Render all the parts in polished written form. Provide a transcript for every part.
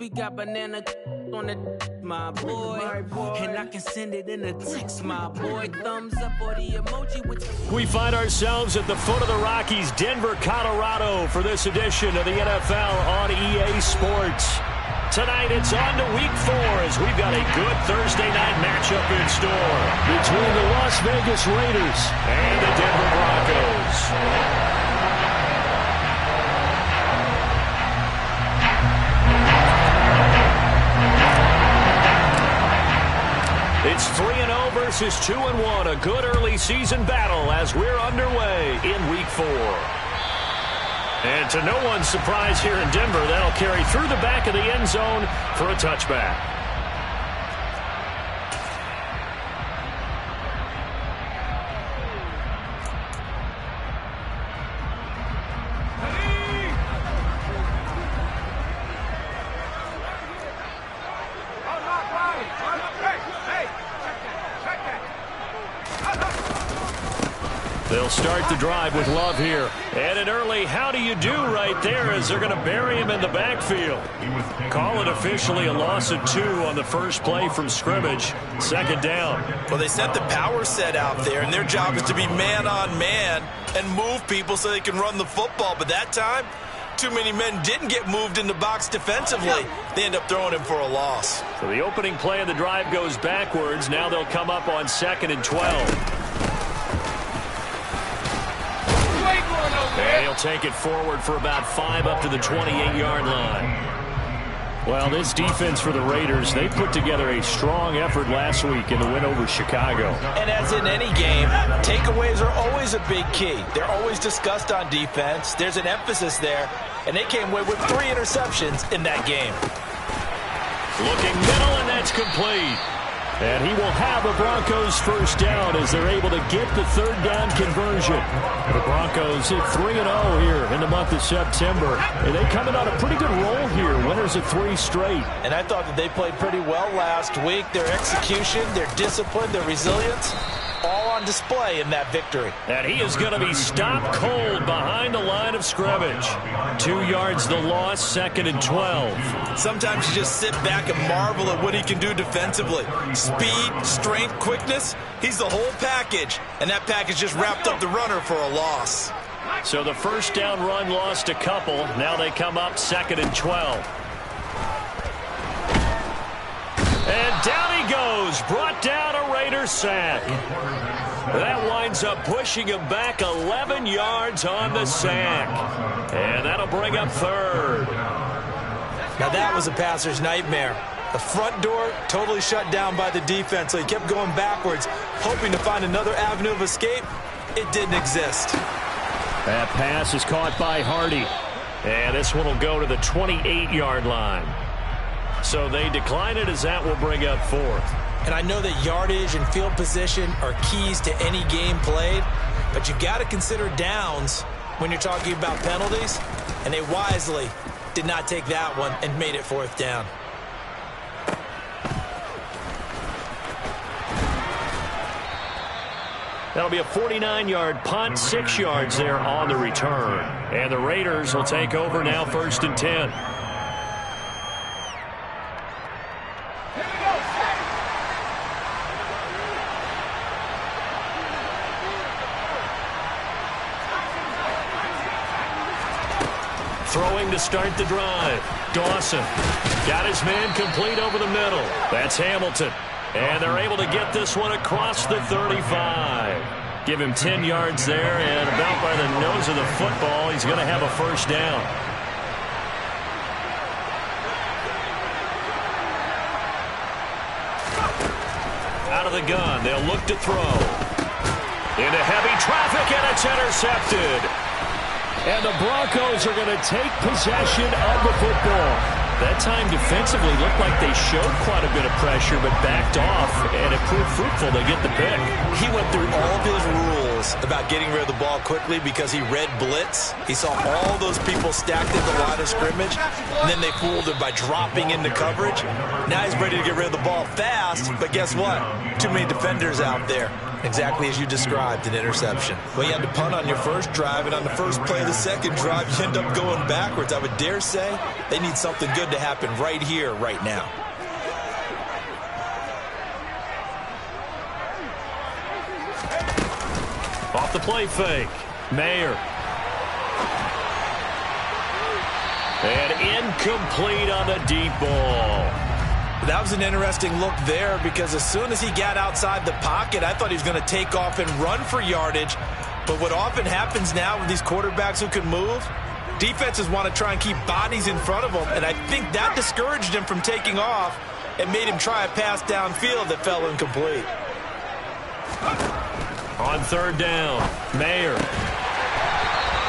We got banana on the my boy, and I can send it in a text, my boy. Thumbs up or the emoji with. We find ourselves at the foot of the Rockies, Denver, Colorado, for this edition of the NFL on EA Sports. Tonight it's on to Week 4 as we've got a good Thursday night matchup in store between the Las Vegas Raiders and the Denver Broncos. It's 3-0 versus 2-1, a good early season battle as we're underway in Week 4. And to no one's surprise here in Denver, that'll carry through the back of the end zone for a touchback. They'll start the drive with Love here. And an early how do you do right there as they're going to bury him in the backfield. Call it officially a loss of 2 on the first play from scrimmage. Second down. Well, they sent the power set out there, and their job is to be man-on-man and move people so they can run the football. But that time, too many men didn't get moved in the box defensively. They end up throwing him for a loss. So the opening play of the drive goes backwards. Now they'll come up on 2nd and 12. And he'll take it forward for about 5 up to the 28-yard line. Well, this defense for the Raiders, they put together a strong effort last week in the win over Chicago. And as in any game, takeaways are always a big key. They're always discussed on defense. There's an emphasis there, and they came away with 3 interceptions in that game. Looking middle, and that's complete. And he will have the Broncos first down as they're able to get the third down conversion. The Broncos hit 3-0 here in the month of September. And they coming on a pretty good roll here, winners of 3 straight. And I thought that they played pretty well last week. Their execution, their discipline, their resilience, all on display in that victory. And he is going to be stopped cold behind the line of scrimmage. 2 yards the loss, 2nd and 12. Sometimes you just sit back and marvel at what he can do defensively. Speed, strength, quickness, he's the whole package. And that package just wrapped up the runner for a loss. So the first down run lost a couple. Now they come up 2nd and 12. And down he goes, brought down a Raider sack. That winds up pushing him back 11 yards on the sack. And that'll bring up 3rd. Now that was a passer's nightmare. The front door totally shut down by the defense, so he kept going backwards, hoping to find another avenue of escape. It didn't exist. That pass is caught by Hardy. And this one will go to the 28-yard line. So they decline it as that will bring up 4th. And I know that yardage and field position are keys to any game played, but you've got to consider downs when you're talking about penalties, and they wisely did not take that one and made it 4th down. That'll be a 49-yard punt, 6 yards there on the return. And the Raiders will take over now 1st and 10. Throwing to start the drive. Dawson got his man complete over the middle. That's Hamilton. And they're able to get this one across the 35. Give him 10 yards there, and about by the nose of the football, he's going to have a first down. Out of the gun, they'll look to throw. Into heavy traffic, and it's intercepted. And the Broncos are going to take possession of the football. That time defensively looked like they showed quite a bit of pressure but backed off, and it proved fruitful to get the pick. He went through all of his rules about getting rid of the ball quickly because he read blitz. He saw all those people stacked at the line of scrimmage, and then they fooled him by dropping into coverage. Now he's ready to get rid of the ball fast, but guess what? Too many defenders out there. Exactly as you described, an interception. Well, you had to punt on your first drive, and on the first play of the second drive, you end up going backwards. I would dare say they need something good to happen right here, right now. Off the play fake. Mayer. And incomplete on the deep ball. That was an interesting look there because as soon as he got outside the pocket, I thought he was going to take off and run for yardage. But what often happens now with these quarterbacks who can move, defenses want to try and keep bodies in front of them, and I think that discouraged him from taking off and made him try a pass downfield that fell incomplete. On third down, Mayer.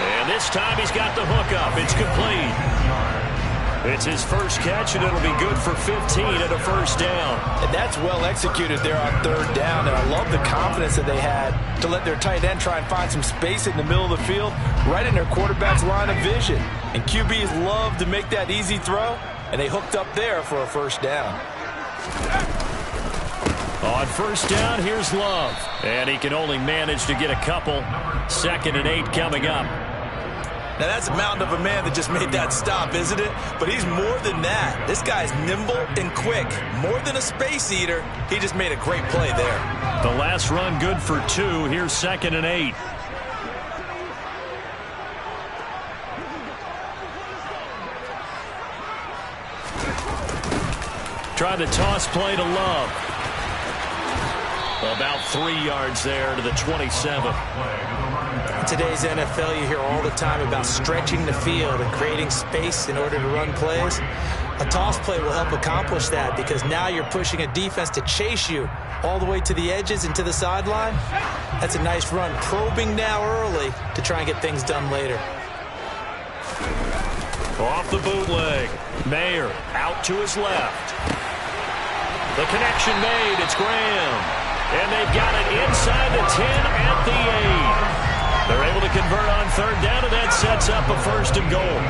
And this time he's got the hook up. It's complete. It's his first catch, and it'll be good for 15 and a first down. And that's well executed there on third down, and I love the confidence that they had to let their tight end try and find some space in the middle of the field, right in their quarterback's line of vision. And QBs love to make that easy throw, and they hooked up there for a first down. On first down, here's Love. And he can only manage to get a couple. 2nd and 8 coming up. Now, that's a mountain of a man that just made that stop, isn't it? But he's more than that. This guy's nimble and quick. More than a space eater, he just made a great play there. The last run good for 2. Here's 2nd and 8. Try the toss play to Love. About 3 yards there to the 27. In today's NFL, you hear all the time about stretching the field and creating space in order to run plays. A toss play will help accomplish that because now you're pushing a defense to chase you all the way to the edges and to the sideline. That's a nice run, probing now early to try and get things done later. Off the bootleg. Mayer out to his left. The connection made. It's Graham. And they've got it inside the 10 at the 8. They're able to convert on third down, and that sets up a 1st and goal.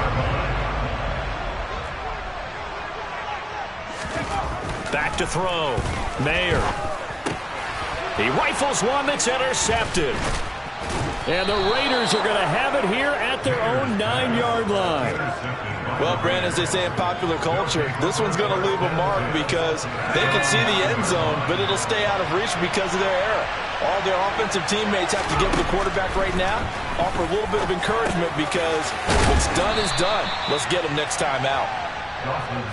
Back to throw. Mayer. He rifles one that's intercepted. And the Raiders are going to have it here at their own 9-yard line. Well, Brandon, as they say in popular culture, this one's going to leave a mark because they can see the end zone, but it'll stay out of reach because of their error. All their offensive teammates have to give the quarterback right now, offer a little bit of encouragement because what's done is done. Let's get them next time out.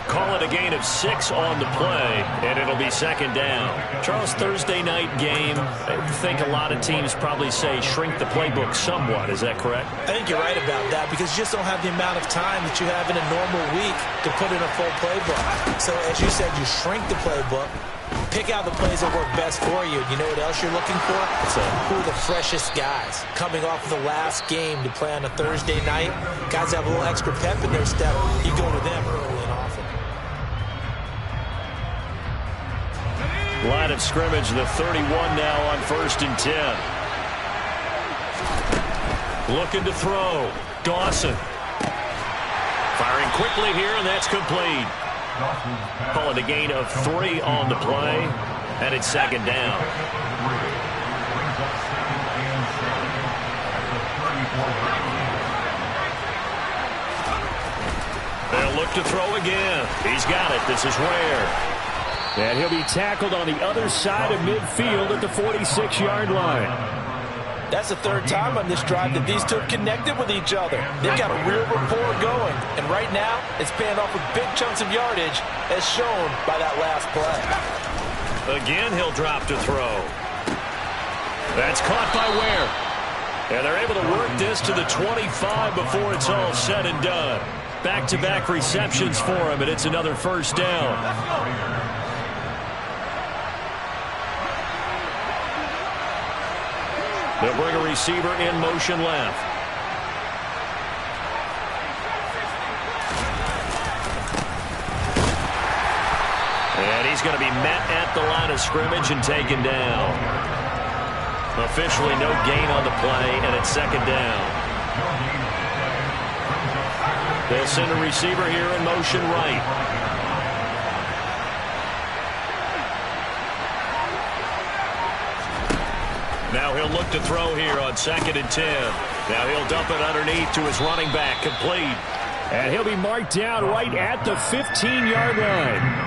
Call it a gain of 6 on the play, and it'll be 2nd down. Charles, Thursday night game, I think a lot of teams probably say shrink the playbook somewhat. Is that correct? I think you're right about that because you just don't have the amount of time that you have in a normal week to put in a full playbook. So, as you said, you shrink the playbook, pick out the plays that work best for you. You know what else you're looking for? Who are the freshest guys coming off of the last game to play on a Thursday night? Guys have a little extra pep in their step. You go to them early and often. Line of scrimmage, the 31 now on 1st and 10. Looking to throw. Dawson. Firing quickly here, and that's complete. Call it a gain of 3 on the play, and it's 2nd down. They'll look to throw again. He's got it. This is Ware. And he'll be tackled on the other side of midfield at the 46-yard line. That's the 3rd time on this drive that these two have connected with each other. They've got a real rapport going. And right now, it's paying off with big chunks of yardage, as shown by that last play. Again, he'll drop to throw. That's caught by Ware. And they're able to work this to the 25 before it's all said and done. Back-to-back receptions for him, and it's another 1st down. They'll bring a receiver in motion left. And he's going to be met at the line of scrimmage and taken down. Officially no gain on the play, and it's 2nd down. They'll send a receiver here in motion right. he'll look to throw here on 2nd and 10. Now he'll dump it underneath to his running back, complete. And he'll be marked down right at the 15-yard line.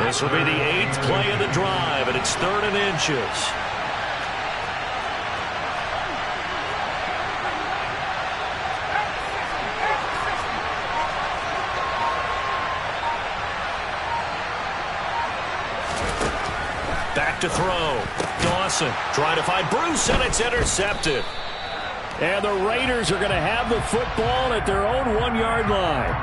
This will be the 8th play of the drive, and it's 3rd and inches. Back to throw. Dawson trying to find Bruce, and it's intercepted. And the Raiders are going to have the football at their own 1-yard line.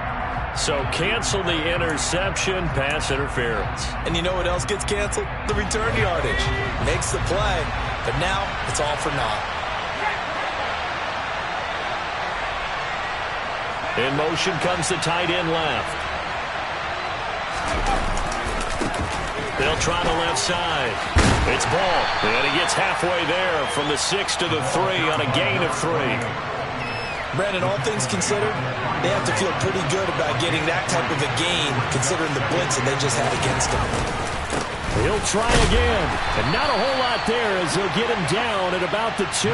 So cancel the interception, pass interference. And you know what else gets canceled? The return yardage. Makes the play, but now it's all for naught. In motion comes the tight end left. They'll try the left side. It's Ball, and he gets halfway there from the 6 to the 3 on a gain of 3. Brandon, all things considered, they have to feel pretty good about getting that type of a gain, considering the blitz that they just had against them. He'll try again, and not a whole lot there as they'll get him down at about the 2.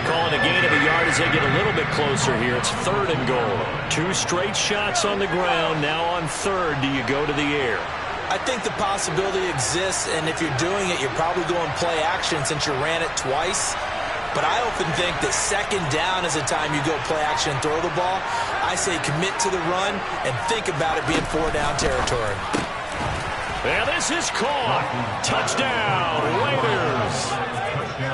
Calling a gain of a yard as they get a little bit closer here. It's 3rd and goal. 2 straight shots on the ground. Now on 3rd, do you go to the air? I think the possibility exists, and if you're doing it, you're probably going play action since you ran it twice. But I often think that 2nd down is the time you go play action and throw the ball. I say commit to the run and think about it being 4-down territory. And this is caught. Touchdown, Raiders.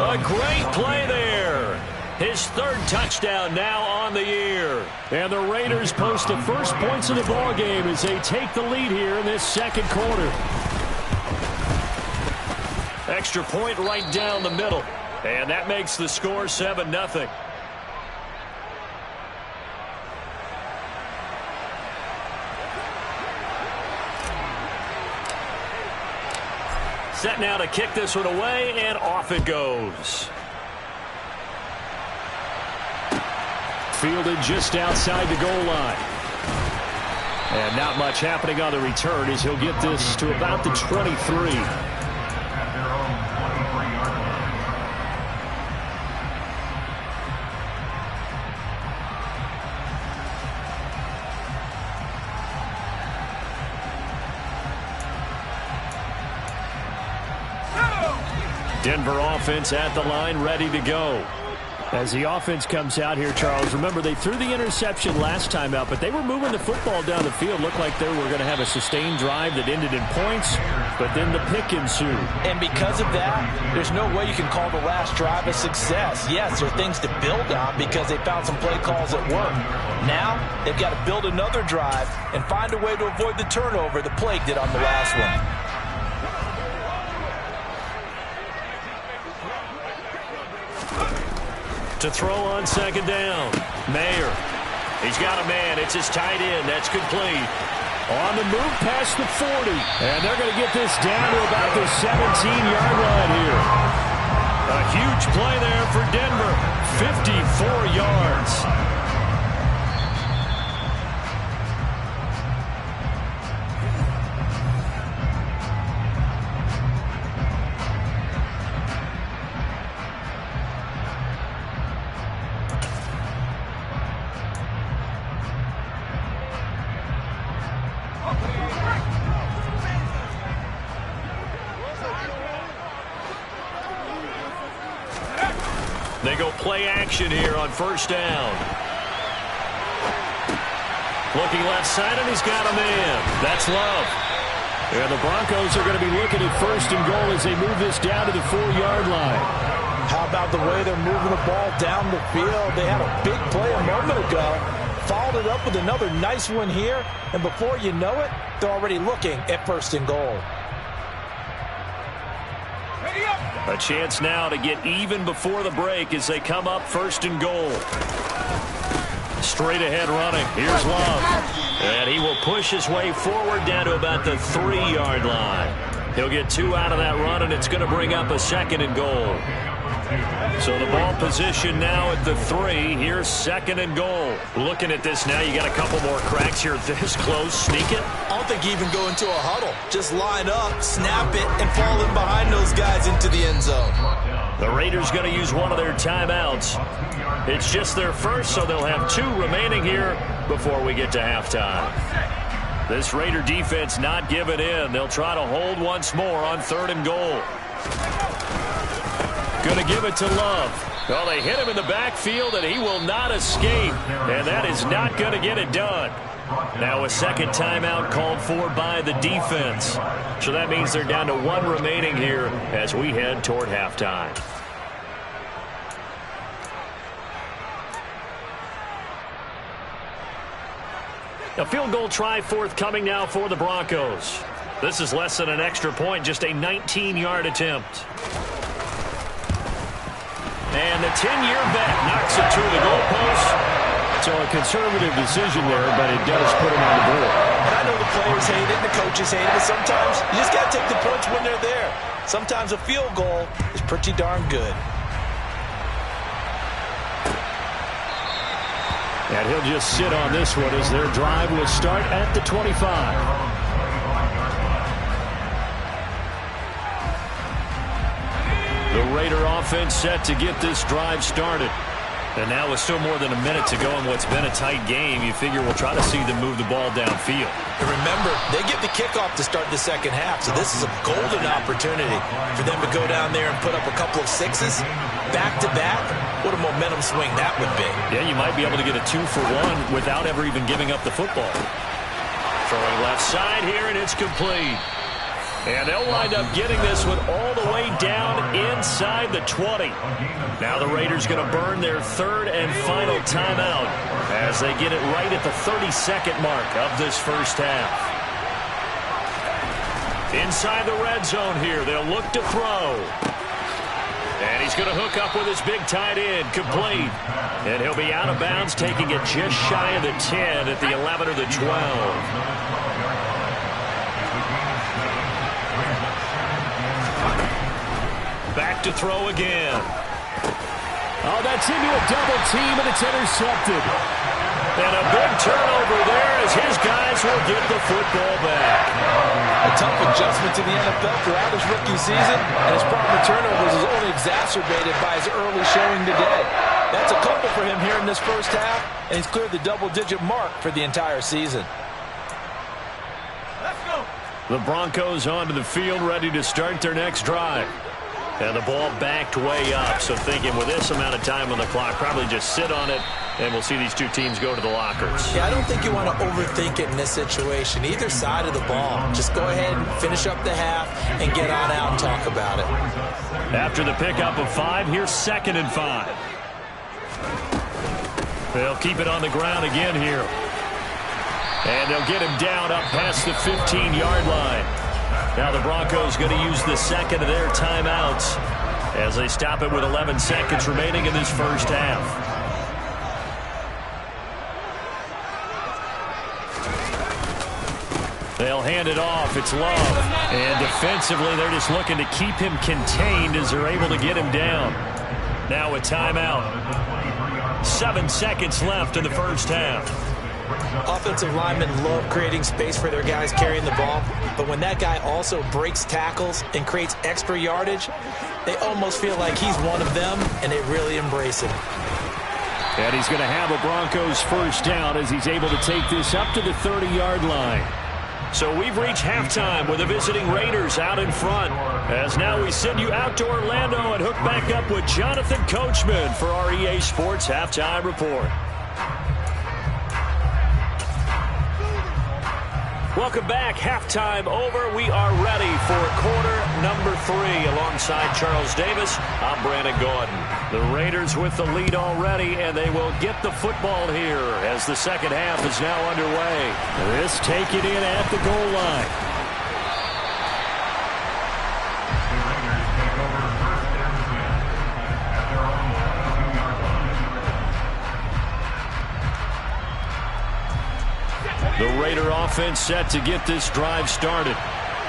A great play there. His 3rd touchdown now on the year. And the Raiders post the first points of the ball game as they take the lead here in this 2nd quarter. Extra point right down the middle. And that makes the score 7-0. Set now to kick this one away, and off it goes. Fielded just outside the goal line. And not much happening on the return as he'll get this to about the 23. Denver offense at the line, ready to go. As the offense comes out here, Charles, remember they threw the interception last time out, but they were moving the football down the field. Looked like they were going to have a sustained drive that ended in points, but then the pick ensued. And because of that, there's no way you can call the last drive a success. Yes, there are things to build on because they found some play calls that work. Now, they've got to build another drive and find a way to avoid the turnover the Plague did on the last one. To throw on 2nd down. Mayer. He's got a man. It's his tight end. That's complete. On the move past the 40. And they're going to get this down to about the 17-yard line here. A huge play there for Denver. 54 yards. They go play action here on 1st down. Looking left side, and he's got a man. That's Love. And the Broncos are going to be looking at 1st and goal as they move this down to the 4-yard line. How about the way they're moving the ball down the field? They had a big play a moment ago. Followed it up with another nice one here. And before you know it, they're already looking at 1st and goal. A chance now to get even before the break as they come up 1st and goal. Straight ahead running. Here's Love. And he will push his way forward down to about the 3-yard line. He'll get 2 out of that run, and it's going to bring up a 2nd and goal. So the ball position now at the 3. Here's 2nd and goal. Looking at this now, you got a couple more cracks here this close. Sneak it. I don't think you even go into a huddle. Just line up, snap it, and fall in behind those guys into the end zone. The Raiders going to use one of their timeouts. It's just their first, so they'll have 2 remaining here before we get to halftime. This Raider defense not giving in. They'll try to hold once more on 3rd and goal. Going to give it to Love. Well, they hit him in the backfield, and he will not escape. And that is not going to get it done. Now a second timeout called for by the defense. So that means they're down to 1 remaining here as we head toward halftime. A field goal try forthcoming now for the Broncos. This is less than an extra point, just a 19-yard attempt. And the 10-year vet knocks it through the goalpost. So a conservative decision there, but it does put him on the board. And I know the players hate it and the coaches hate it, but sometimes you just got to take the points when they're there. Sometimes a field goal is pretty darn good. And he'll just sit on this one as their drive will start at the 25. The Raider offense set to get this drive started. And now with still more than a minute to go in what's been a tight game, you figure we'll try to see them move the ball downfield. And remember, they get the kickoff to start the second half, so this is a golden opportunity for them to go down there and put up a couple of 6s back-to-back. What a momentum swing that would be. Yeah, you might be able to get a 2-for-1 without ever even giving up the football. Throwing left side here, and it's complete. And they'll wind up getting this one all the way down inside the 20. Now the Raiders going to burn their 3rd and final timeout as they get it right at the 32nd mark of this first half. Inside the red zone here, they'll look to throw. And he's going to hook up with his big tight end, complete. And he'll be out of bounds, taking it just shy of the 10 at the 11 or the 12. Back to throw again. Oh, that's into a double team, and it's intercepted. And a big turnover there as his guys will get the football back. A tough adjustment to the NFL throughout his rookie season, and his problem with turnovers is only exacerbated by his early showing today. That's a couple for him here in this first half, and he's cleared the double-digit mark for the entire season. Let's go. The Broncos onto the field, ready to start their next drive. And the ball backed way up, so thinking with this amount of time on the clock, probably just sit on it, and we'll see these 2 teams go to the lockers. Yeah, I don't think you want to overthink it in this situation. Either side of the ball. Just go ahead and finish up the half and get on out and talk about it. After the pickup of 5, here's 2nd and 5. They'll keep it on the ground again here. And they'll get him down up past the 15-yard line. Now the Broncos going to use the 2nd of their timeouts as they stop it with 11 seconds remaining in this first half. They'll hand it off. It's Love. And defensively, they're just looking to keep him contained as they're able to get him down. Now a timeout. 7 seconds left in the first half. Offensive linemen love creating space for their guys carrying the ball, but when that guy also breaks tackles and creates extra yardage, they almost feel like he's one of them, and they really embrace him. And he's going to have a Broncos first down as he's able to take this up to the 30-yard line. So we've reached halftime with the visiting Raiders out in front. As now we send you out to Orlando and hook back up with Jonathan Coachman for our EA Sports Halftime Report. Welcome back. Halftime over. We are ready for quarter number 3. Alongside Charles Davis, I'm Brandon Gordon. The Raiders with the lead already, and they will get the football here as the second half is now underway. This taken in at the goal line. The Raider offense set to get this drive started.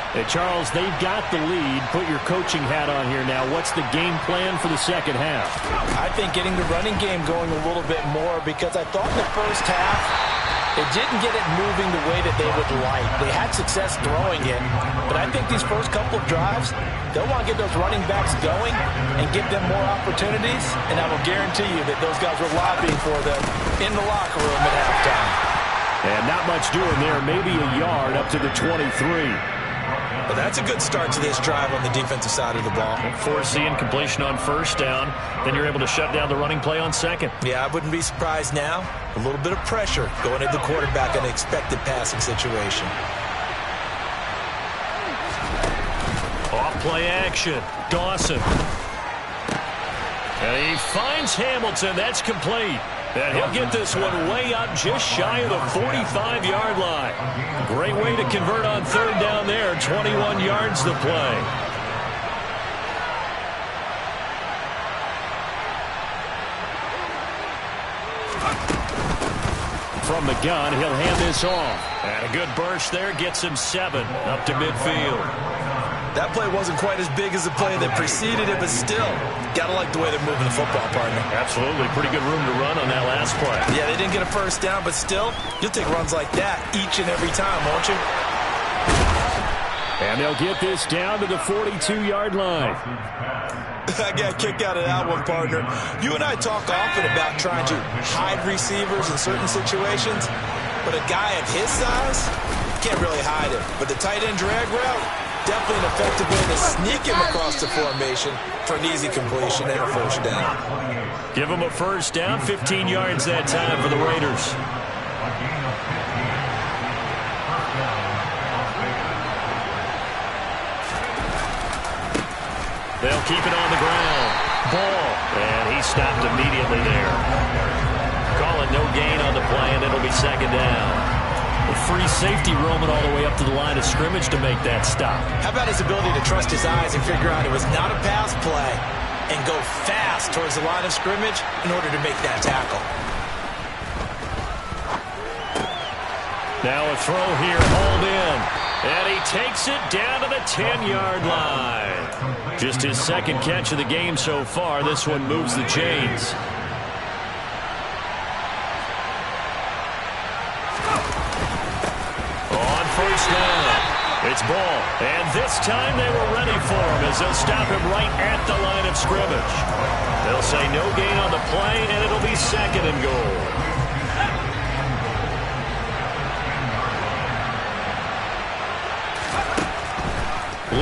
Hey, Charles, they've got the lead. Put your coaching hat on here now. What's the game plan for the second half? I think getting the running game going a little bit more, because I thought in the first half they didn't get it moving the way that they would like. They had success throwing it, but I think these first couple of drives, they'll want to get those running backs going and give them more opportunities, and I will guarantee you that those guys were lobbying for them in the locker room at halftime. And not much doing there. Maybe a yard up to the 23. But that's a good start to this drive on the defensive side of the ball. Forcing incompletion on first down. Then you're able to shut down the running play on second. Yeah, I wouldn't be surprised now. A little bit of pressure going at the quarterback in an expected passing situation. Off play action. Dawson. And he finds Hamilton. That's complete. And he'll get this one way up just shy of the 45-yard line. Great way to convert on third down there. 21 yards to play. From the gun, he'll hand this off. And a good burst there gets him 7 up to midfield. That play wasn't quite as big as the play that preceded it, but still, gotta like the way they're moving the football, partner. Absolutely. Pretty good room to run on that last play. Yeah, they didn't get a first down, but still, you'll take runs like that each and every time, won't you? And they'll get this down to the 42-yard line. I got a kick out of that one, partner. You and I talk often about trying to hide receivers in certain situations, but a guy of his size can't really hide him. But the tight end drag route, definitely an effective way to sneak him across the formation for an easy completion and a first down. Give him a first down, 15 yards that time for the Raiders. They'll keep it on the ground. Ball. And he stopped immediately there. Calling no gain on the play, and it'll be second down. A free safety roaming all the way up to the line of scrimmage to make that stop. How about his ability to trust his eyes and figure out it was not a pass play and go fast towards the line of scrimmage in order to make that tackle. Now a throw here, hauled in. And he takes it down to the 10-yard line. Just his second catch of the game so far. This one moves the chains. It's Ball, and this time they were ready for him as they'll stop him right at the line of scrimmage. They'll say no gain on the play, and it'll be second and goal.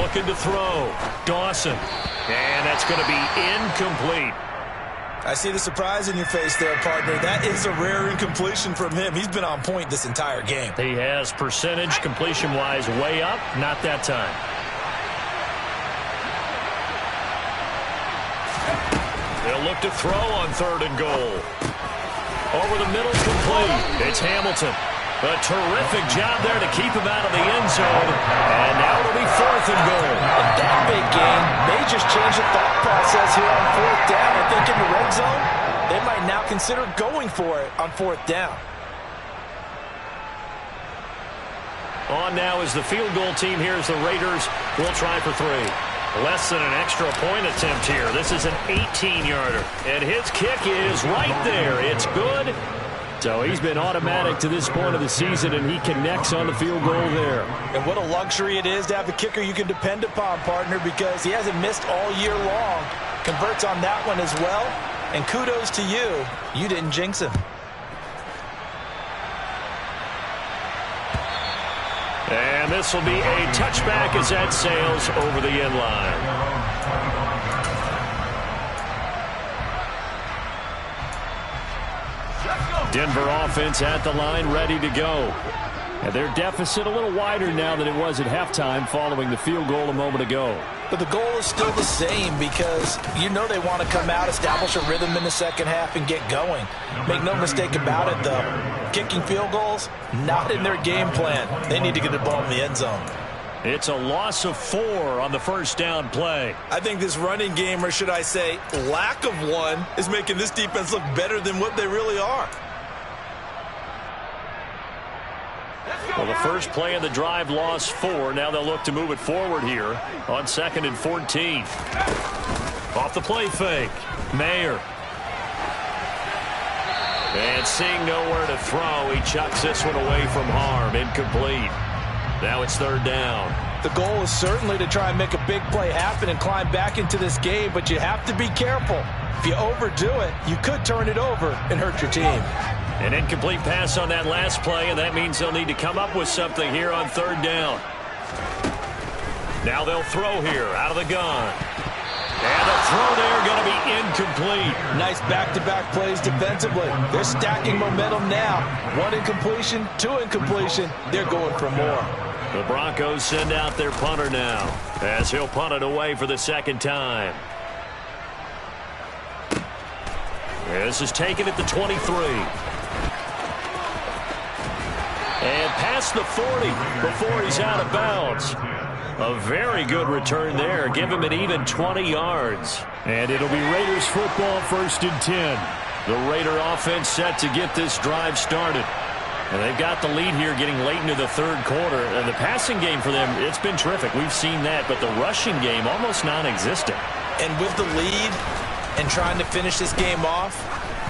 Looking to throw. Dawson, and that's going to be incomplete. I see the surprise in your face there, partner. That is a rare incompletion from him. He's been on point this entire game. He has percentage completion-wise way up. Not that time. They'll look to throw on third and goal. Over the middle, complete. It's Hamilton. A terrific job there to keep him out of the end zone. And now it'll be fourth and goal. And that big game may just change the thought process here on fourth down. I think in the red zone, they might now consider going for it on fourth down. On now is the field goal team here as the Raiders will try for 3. Less than an extra point attempt here. This is an 18-yarder. And his kick is right there. It's good. So he's been automatic to this point of the season, and he connects on the field goal there. And what a luxury it is to have a kicker you can depend upon, partner, because he hasn't missed all year long. Converts on that one as well. And kudos to you. You didn't jinx him. And this will be a touchback as that sails over the end line. Denver offense at the line, ready to go. And their deficit a little wider now than it was at halftime following the field goal a moment ago. But the goal is still the same because you know they want to come out, establish a rhythm in the second half, and get going. Make no mistake about it, though. Kicking field goals, not in their game plan. They need to get the ball in the end zone. It's a loss of 4 on the first down play. I think this running game, or should I say lack of one, is making this defense look better than what they really are. Well, the first play of the drive lost 4. Now they'll look to move it forward here on 2nd and 14. Off the play fake. Mayer. And seeing nowhere to throw, he chucks this one away from harm. Incomplete. Now it's 3rd down. The goal is certainly to try and make a big play happen and climb back into this game, but you have to be careful. If you overdo it, you could turn it over and hurt your team. An incomplete pass on that last play, and that means they'll need to come up with something here on 3rd down. Now they'll throw here out of the gun. And the throw there going to be incomplete. Nice back-to-back plays defensively. They're stacking momentum now. 1 incompletion, 2 incompletion. They're going for more. The Broncos send out their punter now as he'll punt it away for the 2nd time. This is taken at the 23. And past the 40 before he's out of bounds. A very good return there. Give him an even 20 yards. And it'll be Raiders football, 1st and 10. The Raider offense set to get this drive started. And they've got the lead here getting late into the 3rd quarter. And the passing game for them, it's been terrific. We've seen that. But the rushing game, almost non-existent. And with the lead and trying to finish this game off,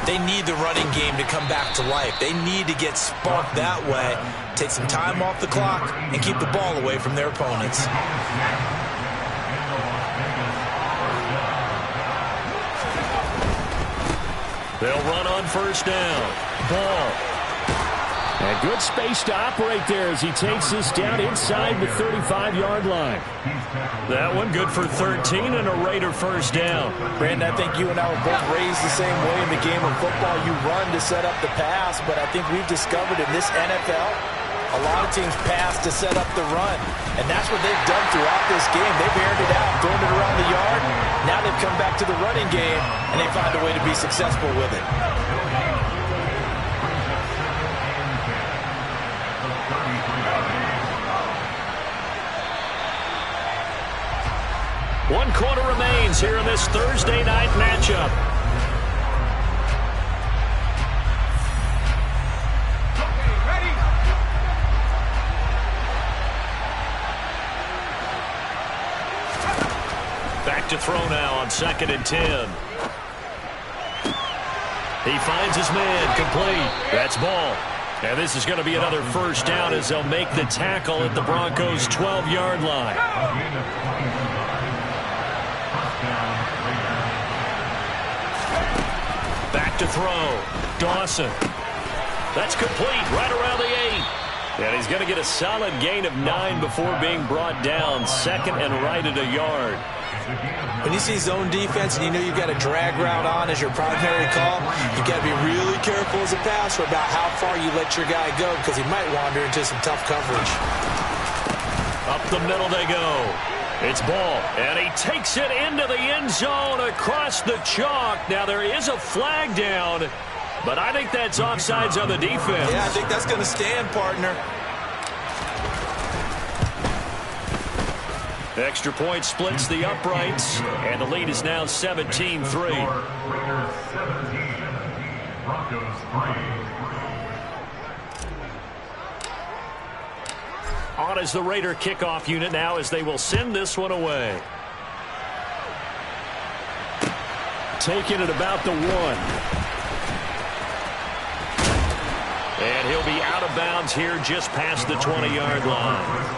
they need the running game to come back to life. They need to get sparked that way, take some time off the clock, and keep the ball away from their opponents. They'll run on 1st down. Ball. And good space to operate there as he takes this down inside the 35-yard line. That one good for 13 and a Raider 1st down. Brandon, I think you and I were both raised the same way in the game of football. You run to set up the pass, but I think we've discovered in this NFL, a lot of teams pass to set up the run. And that's what they've done throughout this game. They've aired it out, thrown it around the yard. Now they've come back to the running game, and they find a way to be successful with it. One quarter remains here in this Thursday night matchup. Back to throw now on 2nd and 10. He finds his man, complete. That's ball. And this is going to be another 1st down as they'll make the tackle at the Broncos' 12-yard line. Back to throw. Dawson. That's complete right around the 8. And he's going to get a solid gain of 9 before being brought down. 2nd and right at a yard. When you see zone defense and you know you've got a drag route on as your primary call, you've got to be really careful as a passer about how far you let your guy go because he might wander into some tough coverage. Up the middle they go. It's ball, and he takes it into the end zone across the chalk. Now, there is a flag down, but I think that's offsides on the defense. Yeah, I think that's going to stand, partner. Extra point splits the uprights, and the lead is now 17-3. On is the Raider kickoff unit now as they will send this one away. Taking it about the 1. And he'll be out of bounds here just past the 20-yard line.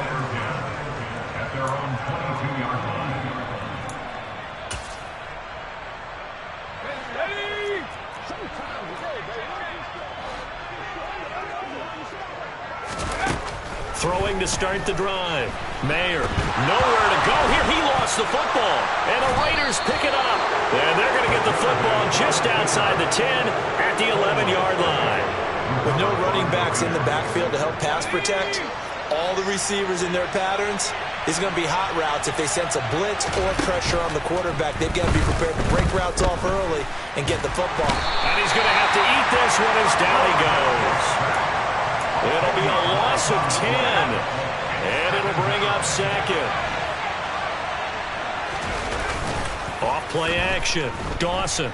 Throwing to start the drive. Mayer, nowhere to go here. He lost the football. And the Raiders pick it up. And they're going to get the football just outside the 10 at the 11-yard line. With no running backs in the backfield to help pass protect, all the receivers in their patterns, these are going to be hot routes if they sense a blitz or pressure on the quarterback. They've got to be prepared to break routes off early and get the football. And he's going to have to eat this one as down he goes. It'll be a loss of 10, and it'll bring up 2nd. Off-play action, Dawson.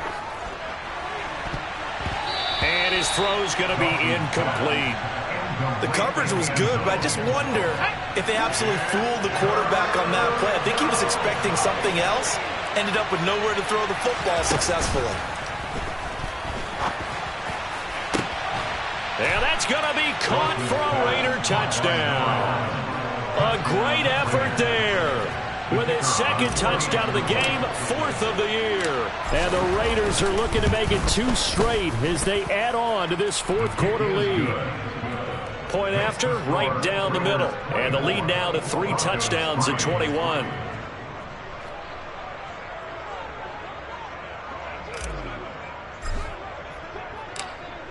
And his throw's going to be incomplete. The coverage was good, but I just wonder if they absolutely fooled the quarterback on that play. I think he was expecting something else, ended up with nowhere to throw the football successfully. And that's going to be caught for a Raider touchdown. A great effort there. With his second touchdown of the game, 4th of the year. And the Raiders are looking to make it 2 straight as they add on to this 4th quarter lead. Point after, right down the middle. And the lead now to 3 touchdowns at 21.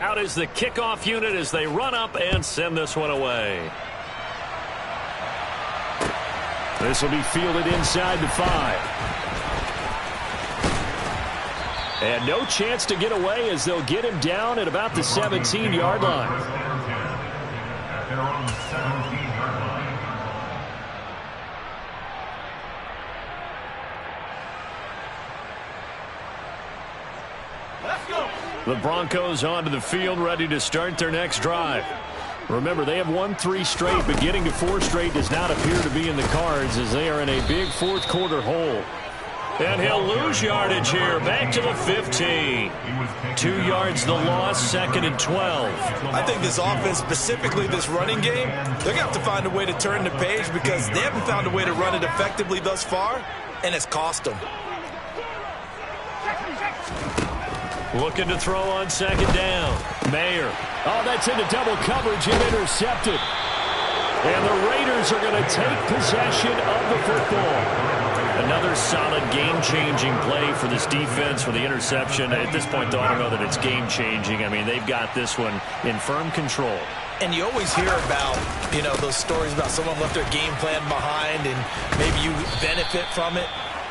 Out is the kickoff unit as they run up and send this one away. This will be fielded inside the 5. And no chance to get away as they'll get him down at about the 17-yard line. The Broncos onto the field, ready to start their next drive. Remember, they have won 3 straight, but getting to 4 straight does not appear to be in the cards as they are in a big 4th quarter hole. And he'll lose yardage here, back to the 15. 2 yards the loss, 2nd and 12. I think this offense, specifically this running game, they're going to have to find a way to turn the page because they haven't found a way to run it effectively thus far, and it's cost them. Looking to throw on 2nd down. Mayer. Oh, that's into double coverage and intercepted. And the Raiders are going to take possession of the football. Another solid game-changing play for this defense for the interception. At this point, though, I don't know that it's game-changing. I mean, they've got this one in firm control. And you always hear about, those stories about someone left their game plan behind and maybe you benefit from it.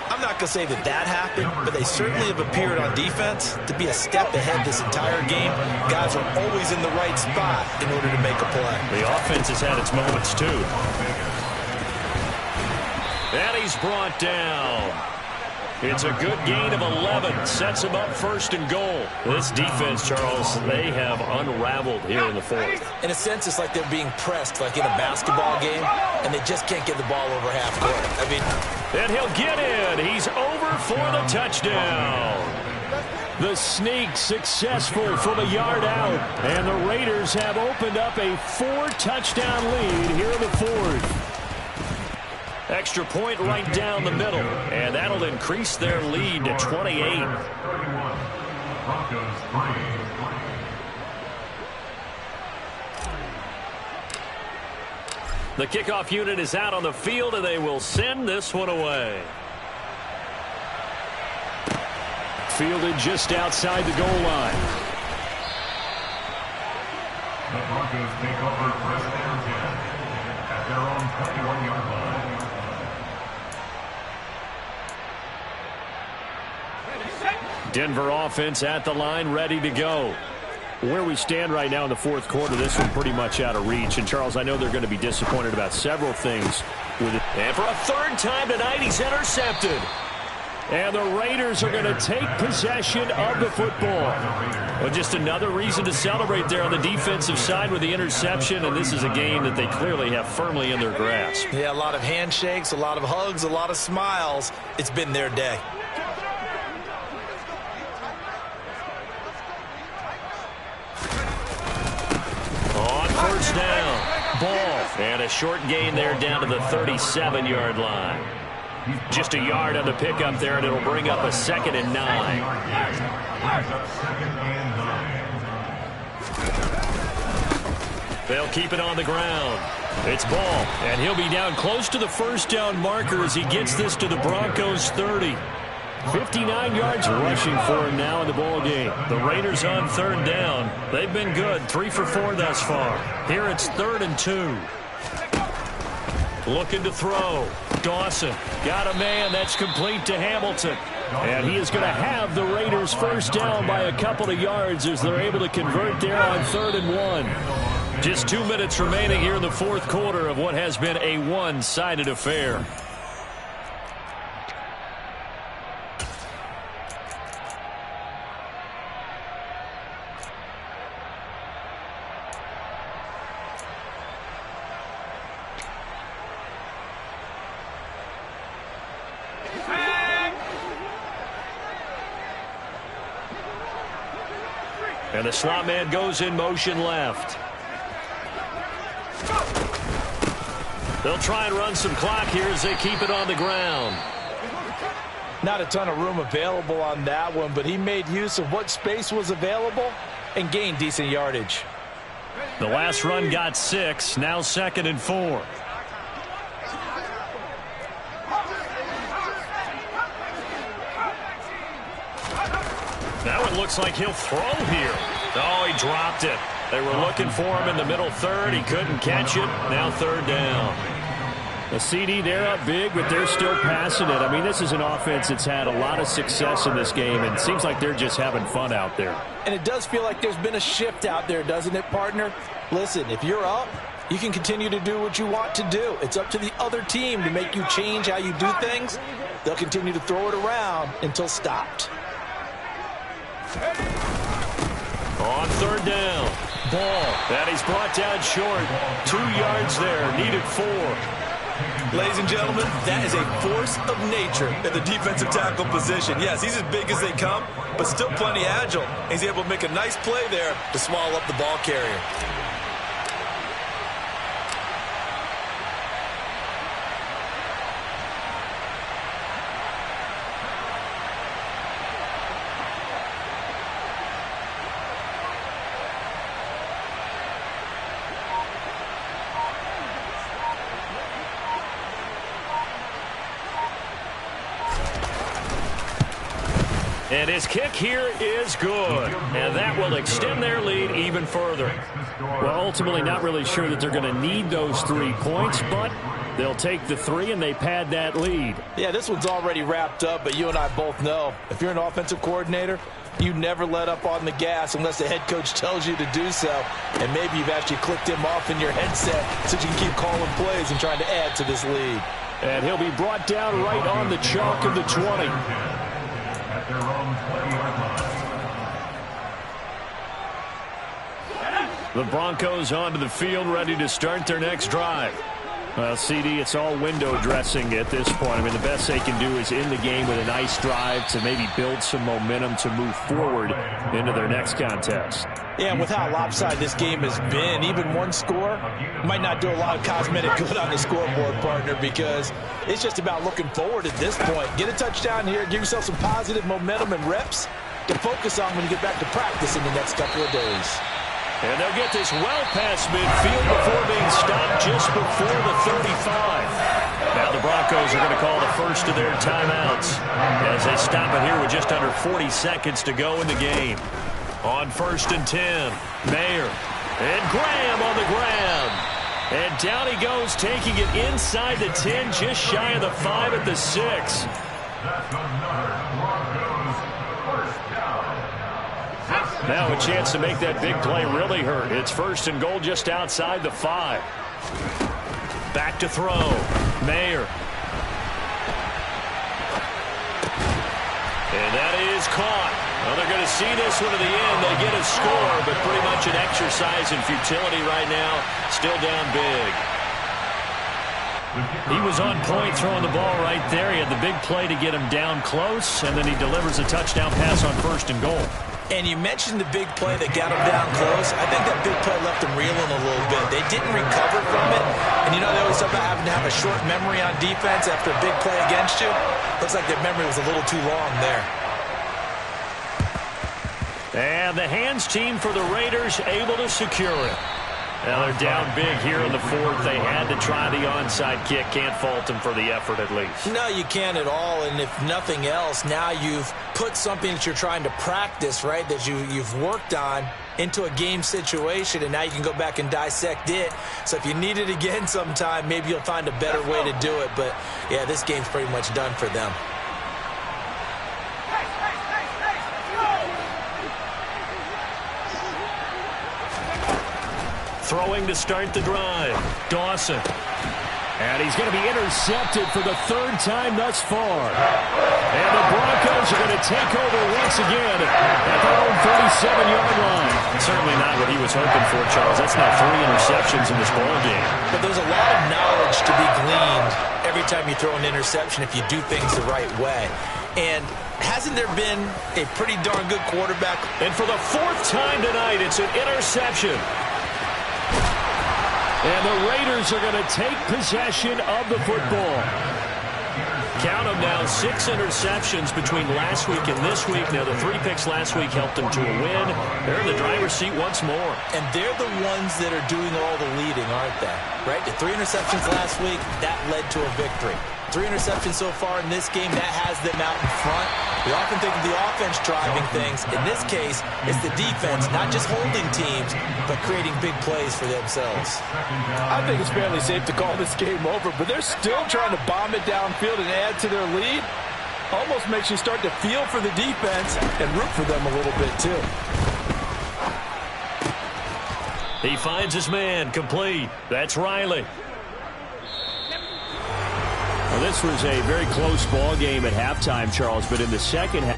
I'm not going to say that happened, but they certainly have appeared on defense to be a step ahead this entire game. Guys are always in the right spot in order to make a play. The offense has had its moments, too. And he's brought down. It's a good gain of 11. Sets him up 1st and goal. This defense, Charles, they have unraveled here in the 4th. In a sense, it's like they're being pressed like in a basketball game, and they just can't get the ball over half court. And he'll get in. He's over for the touchdown. The sneak successful from a yard out. And the Raiders have opened up a 4-touchdown lead here in the 4th. Extra point right down the middle. And that'll increase their lead to 28. The kickoff unit is out on the field, and they will send this one away. Fielded just outside the goal line. The Broncos take over 1st and 10 at their own 21-yard line. Denver offense at the line, ready to go. Where we stand right now in the 4th quarter, this one pretty much out of reach. And, Charles, I know they're going to be disappointed about several things with it. And for a 3rd time tonight, he's intercepted. And the Raiders are going to take possession of the football. Well, just another reason to celebrate there on the defensive side with the interception. And this is a game that they clearly have firmly in their grasp. Yeah, a lot of handshakes, a lot of hugs, a lot of smiles. It's been their day. First down. Ball. And a short gain there down to the 37-yard line. Just a yard on the pickup there, and it'll bring up a 2nd and 9. They'll keep it on the ground. It's Ball, and he'll be down close to the 1st down marker as he gets this to the Broncos' 30. 59 yards rushing for him now in the ball game. The Raiders on 3rd down. They've been good, 3 for 4 thus far. Here it's 3rd and 2. Looking to throw. Dawson got a man that's complete to Hamilton. And he is going to have the Raiders 1st down by a couple of yards as they're able to convert there on 3rd and 1. Just 2 minutes remaining here in the 4th quarter of what has been a one-sided affair. And the slot man goes in motion left. They'll try and run some clock here as they keep it on the ground. Not a ton of room available on that one, but he made use of what space was available and gained decent yardage. The last run got 6, now 2nd and 4. Now it looks like he'll throw here. Oh, he dropped it. They were looking for him in the middle third. He couldn't catch it. Now 3rd down. A CD, they're up big, but they're still passing it. I mean, this is an offense that's had a lot of success in this game, and it seems like they're just having fun out there. And it does feel like there's been a shift out there, doesn't it, partner? Listen, if you're up, you can continue to do what you want to do. It's up to the other team to make you change how you do things. They'll continue to throw it around until stopped. On 3rd down. Ball. That he's brought down short. 2 yards there. Needed 4. Ladies and gentlemen, that is a force of nature at the defensive tackle position. Yes, he's as big as they come, but still plenty agile. He's able to make a nice play there to swallow up the ball carrier. And his kick here is good. And that will extend their lead even further. Well, ultimately not really sure that they're going to need those 3 points, but they'll take the 3 and they pad that lead. Yeah, this one's already wrapped up, but you and I both know if you're an offensive coordinator, you never let up on the gas unless the head coach tells you to do so. And maybe you've actually clicked him off in your headset so you can keep calling plays and trying to add to this lead. And he'll be brought down right on the chalk of the 20. At their own 20-yard line. The Broncos onto the field, ready to start their next drive. Well, CD, it's all window dressing at this point. I mean, the best they can do is in the game with a nice drive to maybe build some momentum to move forward into their next contest. Yeah, and with how lopsided this game has been, even one score might not do a lot of cosmetic good on the scoreboard, partner, because it's just about looking forward at this point. Get a touchdown here, give yourself some positive momentum and reps to focus on when you get back to practice in the next couple of days. And they'll get this well past midfield before being stopped just before the 35. Now the Broncos are going to call the first of their timeouts as they stop it here with just under 40 seconds to go in the game. On 1st and 10, Mayer and Graham on the ground. And down he goes, taking it inside the 10, just shy of the 5 at the 6. That's another Broncos first down. Now a chance to make that big play really hurt. It's 1st and goal just outside the 5. Back to throw. Mayer. And that is caught. Well, they're going to see this one to the end. They get a score, but pretty much an exercise in futility right now. Still down big. He was on point throwing the ball right there. He had the big play to get him down close, and then he delivers a touchdown pass on 1st and goal. And you mentioned the big play that got him down close. I think that big play left them reeling a little bit. They didn't recover from it. And you know they always talk about having to have a short memory on defense after a big play against you. Looks like their memory was a little too long there. And the hands team for the Raiders able to secure it. Now they're down big here in the 4th. They had to try the onside kick. Can't fault them for the effort at least. No, you can't at all. And if nothing else, now you've put something that you're trying to practice, right, that you've worked on into a game situation, and now you can go back and dissect it. So if you need it again sometime, maybe you'll find a better way to do it. But, yeah, this game's pretty much done for them. Throwing to start the drive. Dawson. And he's going to be intercepted for the third time thus far. And the Broncos are going to take over once again at their own 37-yard line. Certainly not what he was hoping for, Charles. That's now 3 interceptions in this ball game. But there's a lot of knowledge to be gleaned every time you throw an interception if you do things the right way. And hasn't there been a pretty darn good quarterback? And for the 4th time tonight, it's an interception. And the Raiders are going to take possession of the football. Count them now, 6 interceptions between last week and this week. Now, the 3 picks last week helped them to a win. They're in the driver's seat once more. And they're the ones that are doing all the leading, aren't they? Right? The 3 interceptions last week, that led to a victory. 3 interceptions so far in this game, that has them out in front. We often think of the offense driving things. In this case, it's the defense, not just holding teams, but creating big plays for themselves. I think it's fairly safe to call this game over, but they're still trying to bomb it downfield and add to their lead. Almost makes you start to feel for the defense and root for them a little bit, too. He finds his man, complete. That's Riley. Well, this was a very close ball game at halftime, Charles, but in the second half,